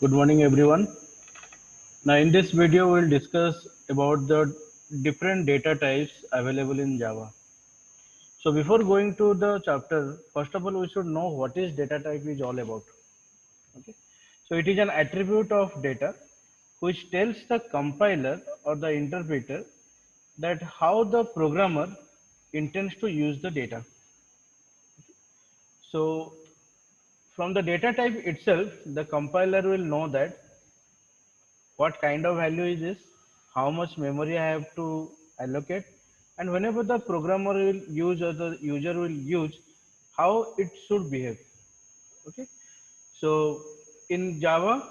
Good morning, everyone. Now, in this video, we'll discuss about the different data types available in Java. So, before going to the chapter, first of all, we should know what is data type is all about. Okay. So, it is an attribute of data which tells the compiler or the interpreter that how the programmer intends to use the data. So, from the data type itself, the compiler will know that what kind of value is this, how much memory I have to allocate, and whenever the programmer will use or the user will use, how it should behave. Okay, so in Java,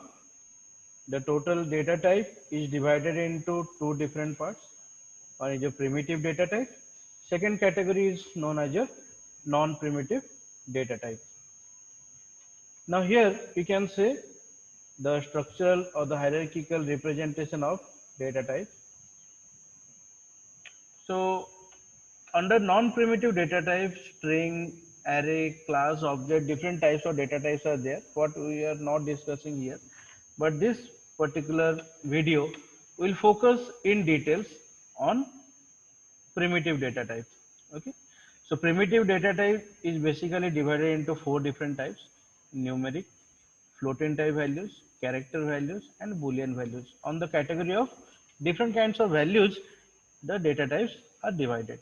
the total data type is divided into two different parts. One is a primitive data type, second category is known as a non-primitive data type. Now here we can say the structural or the hierarchical representation of data type. So under non-primitive data types, string, array, class, object, different types of data types are there. What we are not discussing here, but this particular video will focus in details on primitive data type. Okay, so primitive data type is basically divided into four different types: numeric, floating type values, character values, and boolean values. On the category of different kinds of values, the data types are divided.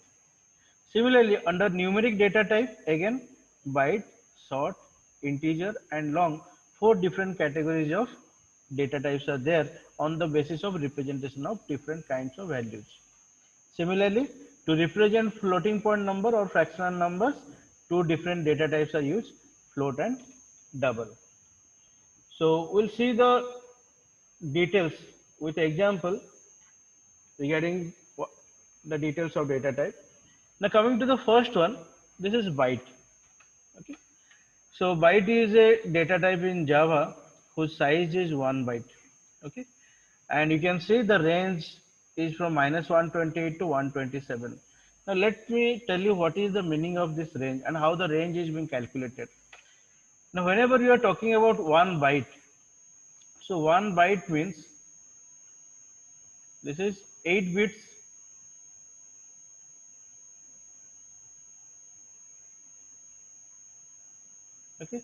Similarly, under numeric data type, again, byte, short, integer, and long, four different categories of data types are there on the basis of representation of different kinds of values. Similarly, to represent floating point number or fractional numbers, two different data types are used, float and double. So we'll see the details with example regarding the details of data type. Now coming to the first one, this is byte. Okay. So byte is a data type in Java whose size is 1 byte. Okay. And you can see the range is from -128 to 127. Now let me tell you what is the meaning of this range and how the range is being calculated. Now whenever you are talking about 1 byte, so 1 byte means this is 8 bits. Okay,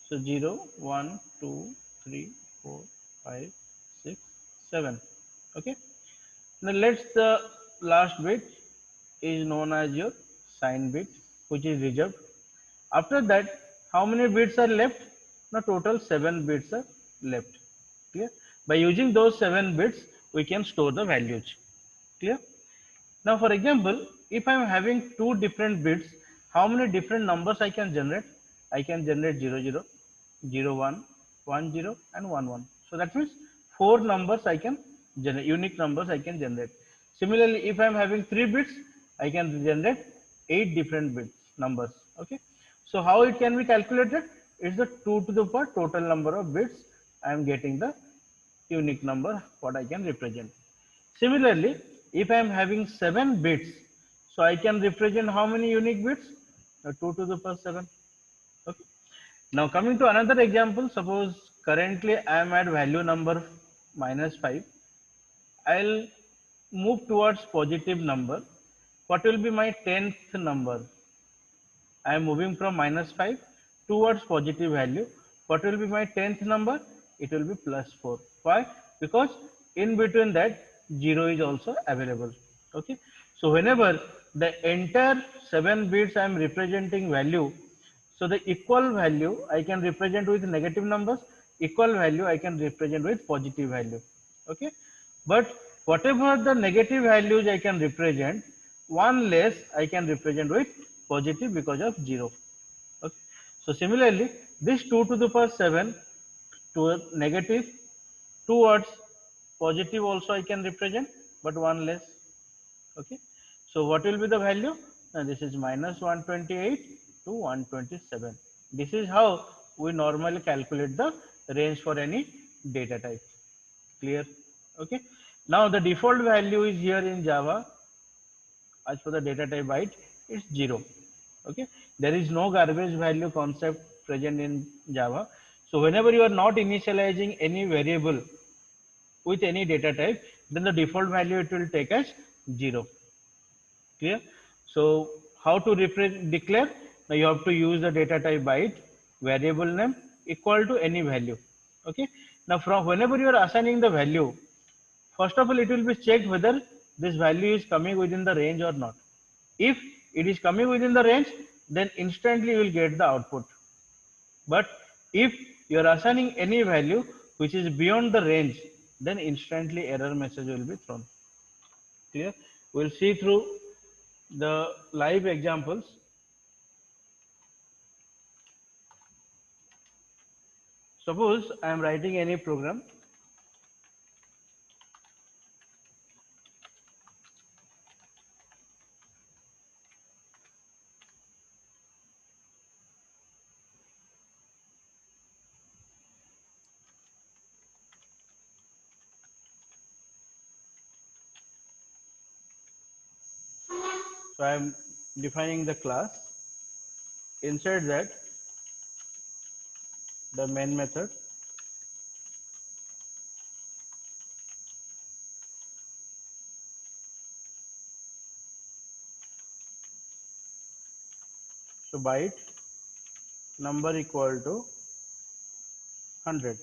so 0, 1, 2, 3, 4, 5, 6, 7. Okay, now let's the last bit is known as your sign bit, which is reserved. After that, how many bits are left? Now total 7 bits are left. Clear? By using those 7 bits, we can store the values. Clear? Now for example, if I am having two different bits, how many different numbers I can generate? I can generate 0, 0, 0, 1, 1, 0, and 1, 1. So that means four numbers I can generate, unique numbers I can generate. Similarly, if I am having 3 bits, I can generate 8 different bits numbers. Okay. So how it can be calculated? It's the 2 to the power total number of bits I am getting the unique number what I can represent. Similarly, if I am having 7 bits, so I can represent how many unique bits? 2 to the power 7. Okay. Now coming to another example, suppose currently I am at value number -5. I'll move towards positive number. What will be my 10th number? I am moving from -5 towards positive value. What will be my 10th number? It will be +4. Why? Because in between that 0 is also available. Okay. So whenever the entire 7 bits I am representing value, so the equal value I can represent with negative numbers, equal value I can represent with positive value. Okay. But whatever the negative values I can represent, one less I can represent with positive because of 0. Okay. So similarly, this 2 to the power 7 to a negative towards positive also I can represent, but one less. Okay. So what will be the value? Now this is -128 to 127. This is how we normally calculate the range for any data type. Clear? Okay. Now the default value is here in Java as for the data type byte, it's 0. Okay. There is no garbage value concept present in Java. So whenever you are not initializing any variable with any data type, then the default value it will take as 0. Clear? So how to declare? Now you have to use the data type byte variable name equal to any value. Okay. Now from whenever you are assigning the value, first of all it will be checked whether this value is coming within the range or not. If it is coming within the range, then instantly you will get the output. But if you are assigning any value which is beyond the range, then instantly error message will be thrown. Clear? We'll see through the live examples. Suppose I am writing any program. So I am defining the class. Inside that, the main method. So byte number equal to 100.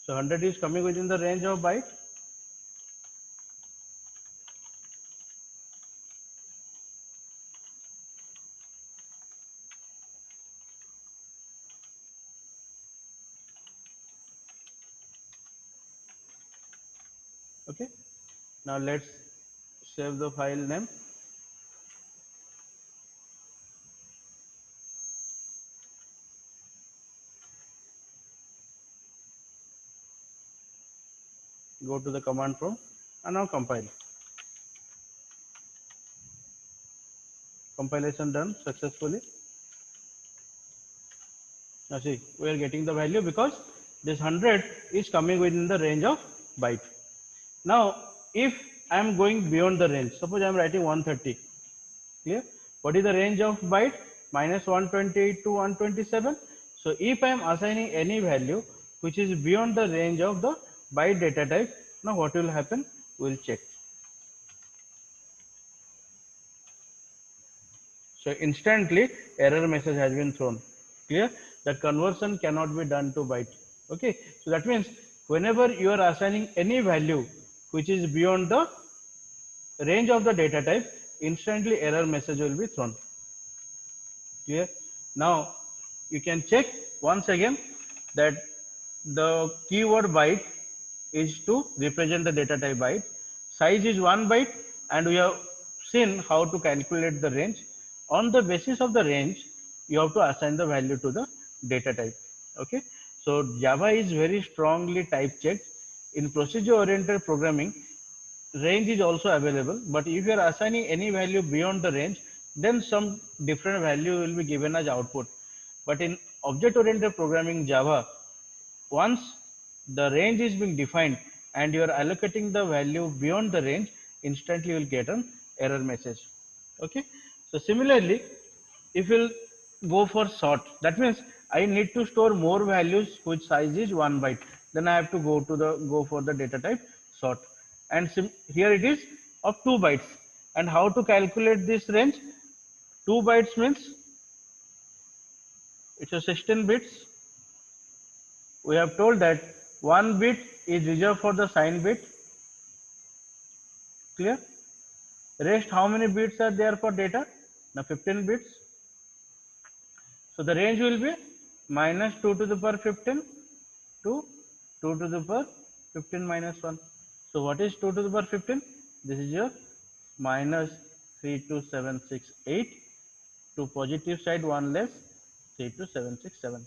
So 100 is coming within the range of byte. Okay. Now let's save the file name. Go to the command prompt and now compile. Compilation done successfully. Now see, we are getting the value because this 100 is coming within the range of byte. Now, if I am going beyond the range, suppose I am writing 130. Clear? What is the range of byte? Minus 128 to 127. So if I am assigning any value which is beyond the range of the byte data type, now what will happen? We will check. So instantly error message has been thrown. Clear? That conversion cannot be done to byte. Okay. So that means whenever you are assigning any value which is beyond the range of the data type, instantly error message will be thrown. Clear? Now you can check once again that the keyword byte is to represent the data type byte. Size is 1 byte, and we have seen how to calculate the range. On the basis of the range, you have to assign the value to the data type. Okay. So Java is very strongly type checked. In procedure oriented programming, range is also available, but if you are assigning any value beyond the range, then some different value will be given as output. But in object oriented programming Java, once the range is being defined and you are allocating the value beyond the range, instantly you will get an error message. Okay. So similarly, if you'll go for sort, that means I need to store more values which size is 1 byte, then I have to go for the data type sort, and here it is of 2 bytes. And how to calculate this range? 2 bytes means it's a 16 bits. We have told that 1 bit is reserved for the sign bit. Clear? Rest how many bits are there for data? Now 15 bits. So the range will be minus 2 to the power 15 to 2 to the power 15 minus 1. So what is 2 to the power 15? This is your minus 32768, to positive side 1 less 32767.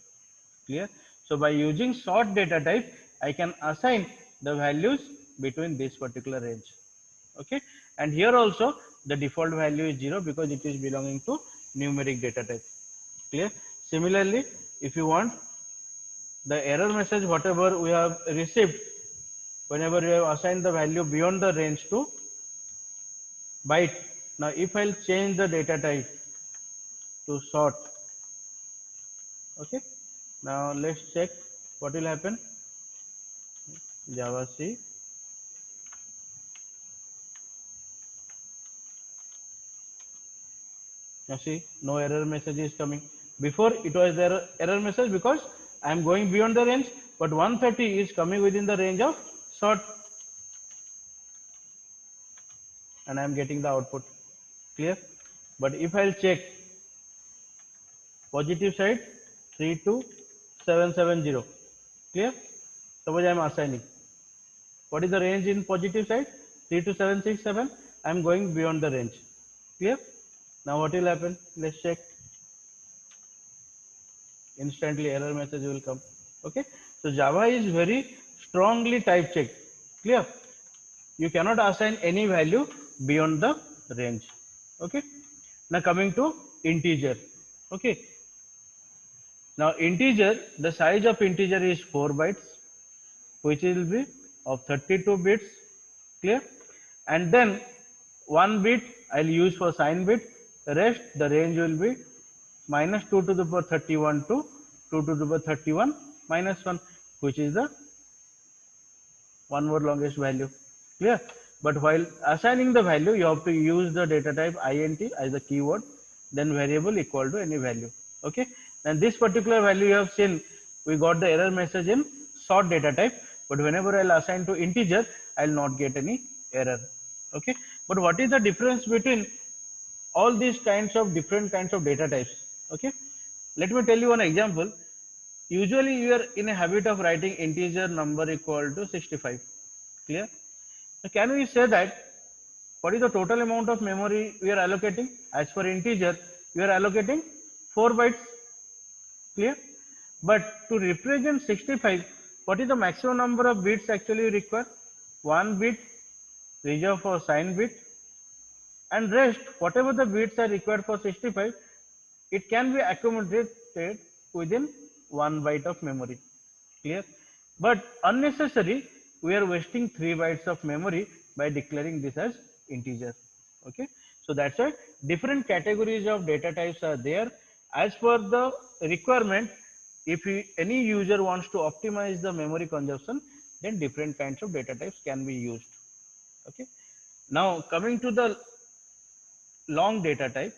Clear? So by using sort data type, I can assign the values between this particular range. Okay. And here also the default value is 0 because it is belonging to numeric data type. Clear? Similarly, if you want the error message whatever we have received whenever you have assigned the value beyond the range to byte. Now if I'll change the data type to sort, okay, Now let's check what will happen. Java C. Now see, no error message is coming. Before it was error message because I am going beyond the range, but 130 is coming within the range of sort, and I am getting the output. Clear? But if I'll check positive side 32770, clear? Suppose I am assigning. What is the range in positive side? 32767. I am going beyond the range. Clear? Now what will happen? Let's check. Instantly error message will come. Okay, so Java is very strongly type checked. Clear? You cannot assign any value beyond the range. Okay, now coming to integer. Okay, now integer, the size of integer is 4 bytes, which will be of 32 bits. Clear? And then 1 bit I'll use for sign bit. The rest, the range will be minus 2 to the power 31 to 2 to the power 31 minus 1, which is the one more longest value. Clear? But while assigning the value, you have to use the data type int as the keyword, then variable equal to any value. Okay, and this particular value you have seen, we got the error message in sort data type, but whenever I'll assign to integer, I'll not get any error. Okay, but what is the difference between all these kinds of different kinds of data types? Okay, let me tell you one example. Usually you are in a habit of writing integer number equal to 65. Clear? Now can we say that what is the total amount of memory we are allocating? As for integer, we are allocating 4 bytes. Clear? But to represent 65, what is the maximum number of bits actually required? 1 bit reserved for sign bit, and rest whatever the bits are required for 65, it can be accommodated within 1 byte of memory. Clear? But unnecessary, we are wasting 3 bytes of memory by declaring this as integer. Okay, so that's why different categories of data types are there as per the requirement. If any user wants to optimize the memory consumption, then different kinds of data types can be used. Okay, now coming to the long data type.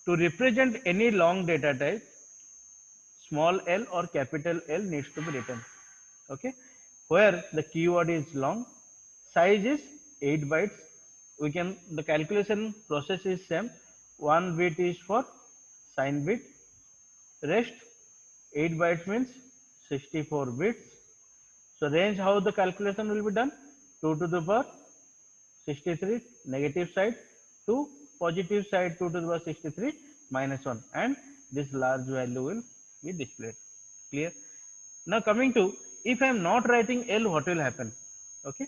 To represent any long data type, small l or capital L needs to be written. Okay, where the keyword is long, size is 8 bytes. We can, the calculation process is same. 1 bit is for sign bit, rest 8 bytes means 64 bits. So range, how the calculation will be done? 2 to the power 63 negative side to positive side 2 to the power 63 minus 1, and this large value will be displayed. Clear? Now coming to, if I am not writing L, what will happen? Okay,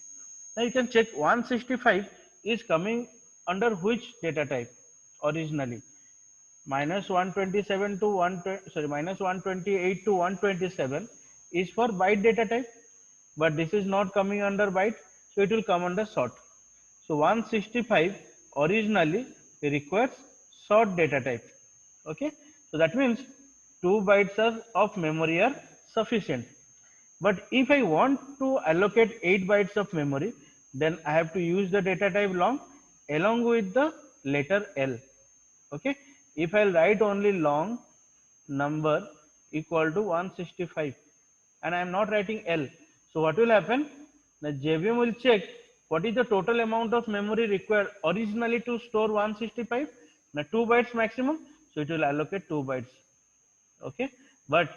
now you can check 165 is coming under which data type originally. Minus 127 to 128 to 127 is for byte data type, but this is not coming under byte, so it will come under sort. So 165 originally requires sort data type. Okay, so that means 2 bytes of memory are sufficient. But if I want to allocate 8 bytes of memory, then I have to use the data type long along with the letter L. Okay, if I'll write only long number equal to 165 and I am not writing L, so what will happen? The JVM will check what is the total amount of memory required originally to store 165. Now 2 bytes maximum, so it will allocate 2 bytes. Okay, but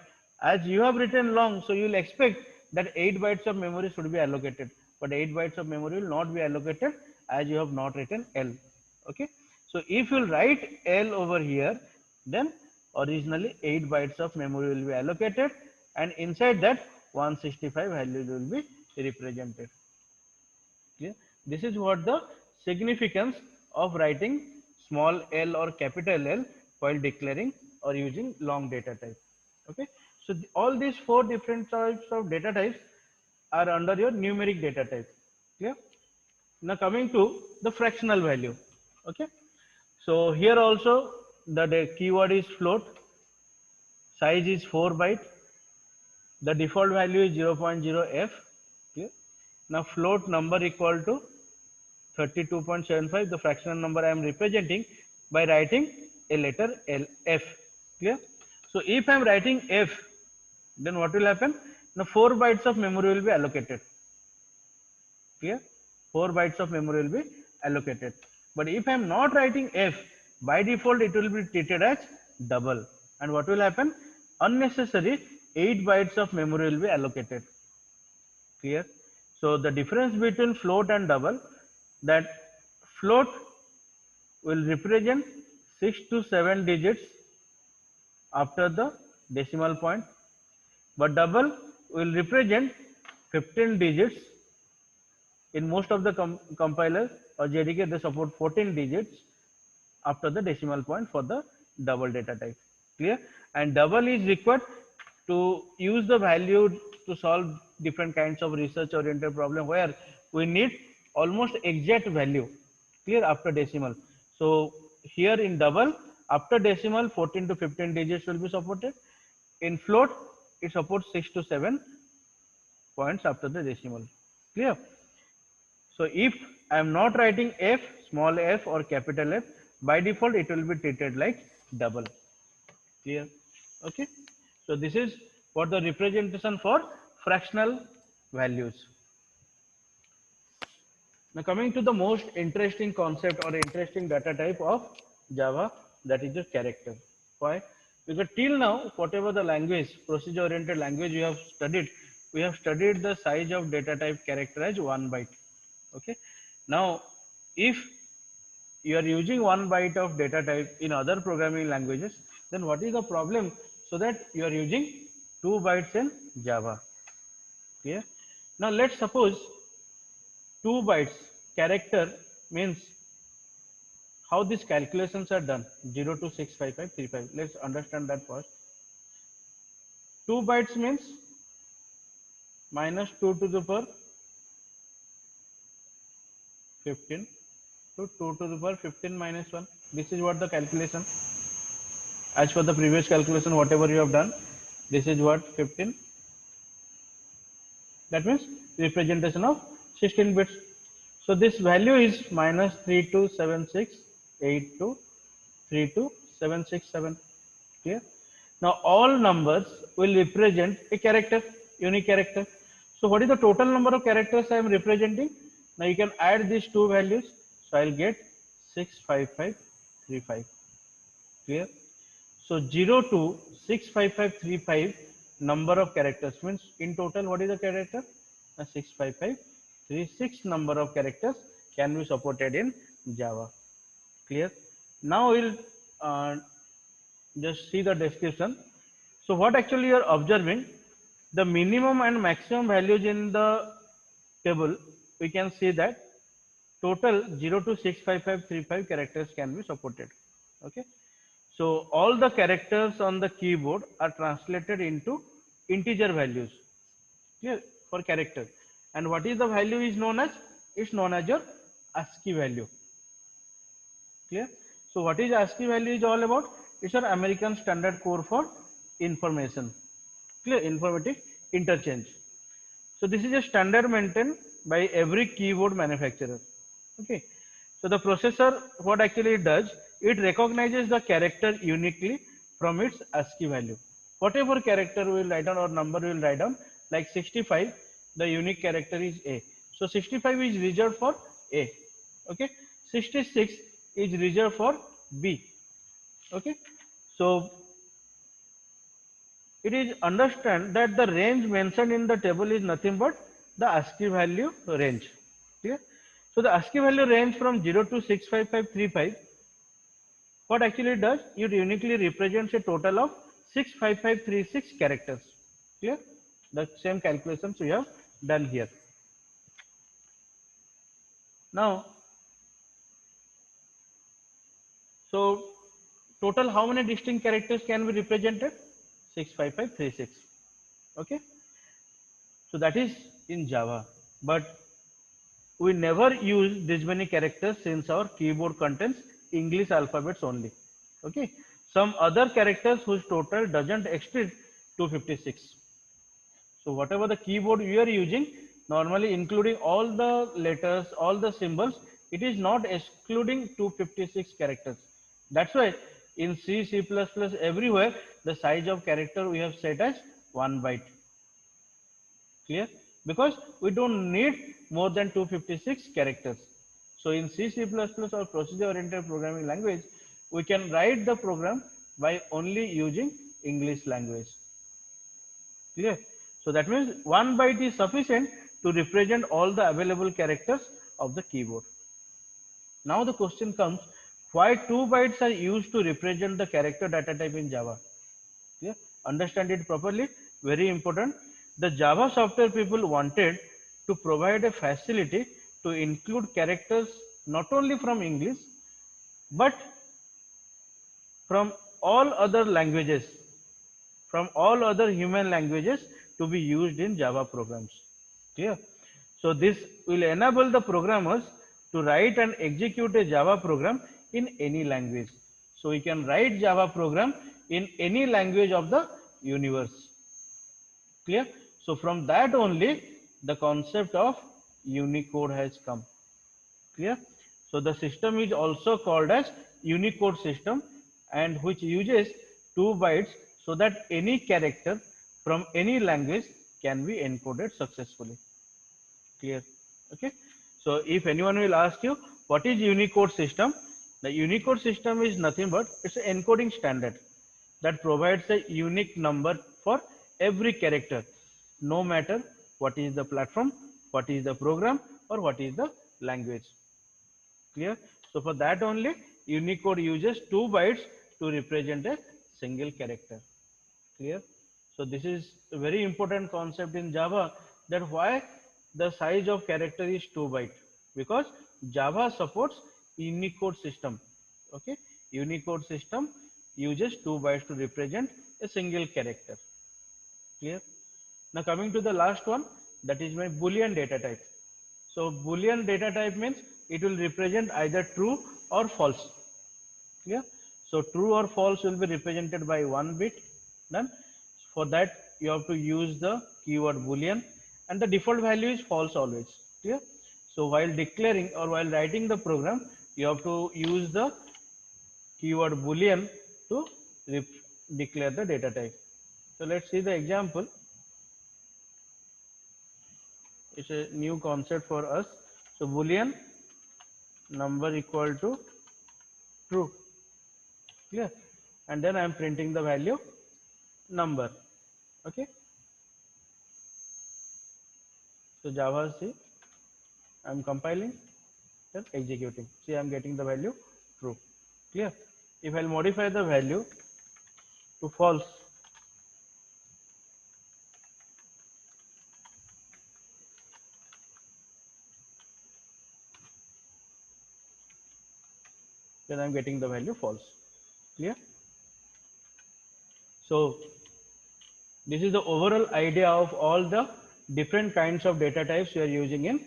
as you have written long, so you will expect that 8 bytes of memory should be allocated, but 8 bytes of memory will not be allocated as you have not written L. Okay, so if you write L over here, then originally 8 bytes of memory will be allocated, and inside that 165 value will be represented. Okay, this is what the significance of writing small l or capital L while declaring or using long data type. Okay, so all these 4 different types of data types are under your numeric data type. Clear? Now coming to the fractional value. Okay, so here also the keyword is float, size is 4 byte, The default value is 0.0f. Clear? Now float number equal to 32.75. The fractional number I am representing by writing a letter L, F. Clear? So if I am writing F, then what will happen? Now 4 bytes of memory will be allocated. Clear? 4 bytes of memory will be allocated. But if I am not writing F, by default it will be treated as double. And what will happen? Unnecessary 8 bytes of memory will be allocated. Clear? So the difference between float and double, that float will represent 6 to 7 digits after the decimal point, but double will represent 15 digits. In most of the compilers or JDK, they support 14 digits after the decimal point for the double data type. Clear? And double is required to use the value to solve different kinds of research oriented problem where we need almost exact value. Clear? After decimal. So here in double, after decimal 14 to 15 digits will be supported. In float, it supports 6 to 7 points after the decimal. Clear? So if I am not writing f, small f or capital F, by default it will be treated like double. Clear? Okay. So this is what the representation for fractional values. Now coming to the most interesting concept or interesting data type of Java, that is the character. Why? Because till now, whatever the language, procedure oriented language we have studied the size of data type character as 1 byte. Okay. Now, if you are using 1 byte of data type in other programming languages, then what is the problem? So that you are using 2 bytes in Java. Okay. Now let's suppose 2 bytes character means how these calculations are done 0 to 65535. Let's understand that first. 2 bytes means minus 2 to the power 15 to 2 to the power 15 minus 1. This is what the calculation. As for the previous calculation, whatever you have done, this is what 15. That means representation of 16 bits. So this value is minus 327682326767. Clear? Now all numbers will represent a character, unique character. So what is the total number of characters I am representing? Now you can add these two values. So I'll get 65535. Clear? So 0 to 65535 number of characters means in total what is the character? 65536 number of characters can be supported in Java. Clear? Now we'll just see the description. So what actually you are observing, the minimum and maximum values in the table, we can see that total 0 to 65535 characters can be supported. Okay. So all the characters on the keyboard are translated into integer values. Clear? For character. And what is the value is known as? It's known as your ASCII value. Clear? So what is ASCII value is all about? It's an American Standard Code for information. Clear? Informatic interchange. So this is a standard maintained by every keyboard manufacturer. Okay. So the processor, what actually it does, it recognizes the character uniquely from its ASCII value. Whatever character we will write down or number we will write down, like 65, the unique character is A. So 65 is reserved for A. Okay. 66 is reserved for B. Okay. So it is understand that the range mentioned in the table is nothing but the ASCII value range. Clear? So the ASCII value range from 0 to 65535. What actually does? It uniquely represents a total of 65536 characters. Clear? The same calculations we have done here. Now, so total how many distinct characters can be represented? 65536. Okay. So that is in Java, but we never use this many characters since our keyboard contains English alphabets only. Okay. Some other characters whose total doesn't exceed 256. So whatever the keyboard you are using, normally including all the letters, all the symbols, it is not excluding 256 characters. That's why in C, C++, everywhere, the size of character we have set as 1 byte. Clear? Because we don't need more than 256 characters. So in C, C++ or procedure-oriented programming language, we can write the program by only using English language. Clear? So that means 1 byte is sufficient to represent all the available characters of the keyboard. Now the question comes, why 2 bytes are used to represent the character data type in Java? Clear? Understand it properly, very important. The Java software people wanted to provide a facility to include characters not only from English, but from all other languages, from all other human languages to be used in Java programs. Clear? So this will enable the programmers to write and execute a Java program in any language. So we can write Java program in any language of the universe. Clear? So from that only the concept of Unicode has come. Clear? So the system is also called as Unicode system, and which uses 2 bytes so that any character from any language can be encoded successfully. Clear? Okay. So if anyone will ask you what is Unicode system, the Unicode system is nothing but it's an encoding standard that provides a unique number for every character, no matter what is the platform, what is the program, or what is the language. Clear? So for that only Unicode uses 2 bytes to represent a single character. Clear? So this is a very important concept in Java, that why the size of character is 2 byte, because Java supports Unicode system. Okay, Unicode system uses 2 bytes to represent a single character. Clear? Now coming to the last one, that is my Boolean data type. So Boolean data type means it will represent either true or false. Clear? So true or false will be represented by 1 bit. Then for that you have to use the keyword Boolean, and the default value is false always. Clear? So while declaring or while writing the program, you have to use the keyword Boolean to declare the data type. So let's see the example. It's a new concept for us. So Boolean number equal to true. Clear? And then I am printing the value number. Okay. So Java C, I am compiling, then executing. See, I am getting the value true. Clear? If I'll modify the value to false, then I'm getting the value false. Clear? So this is the overall idea of all the different kinds of data types we are using in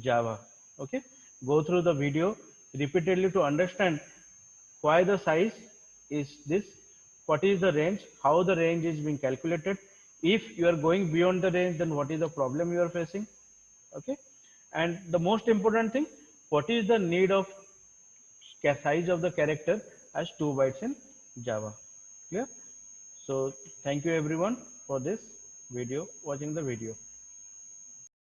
Java. Okay, go through the video repeatedly to understand why the size is this, what is the range, how the range is being calculated. If you are going beyond the range, then what is the problem you are facing. Okay, and the most important thing, what is the need of size of the character as 2 bytes in Java. Clear? So thank you everyone for this video, watching the video.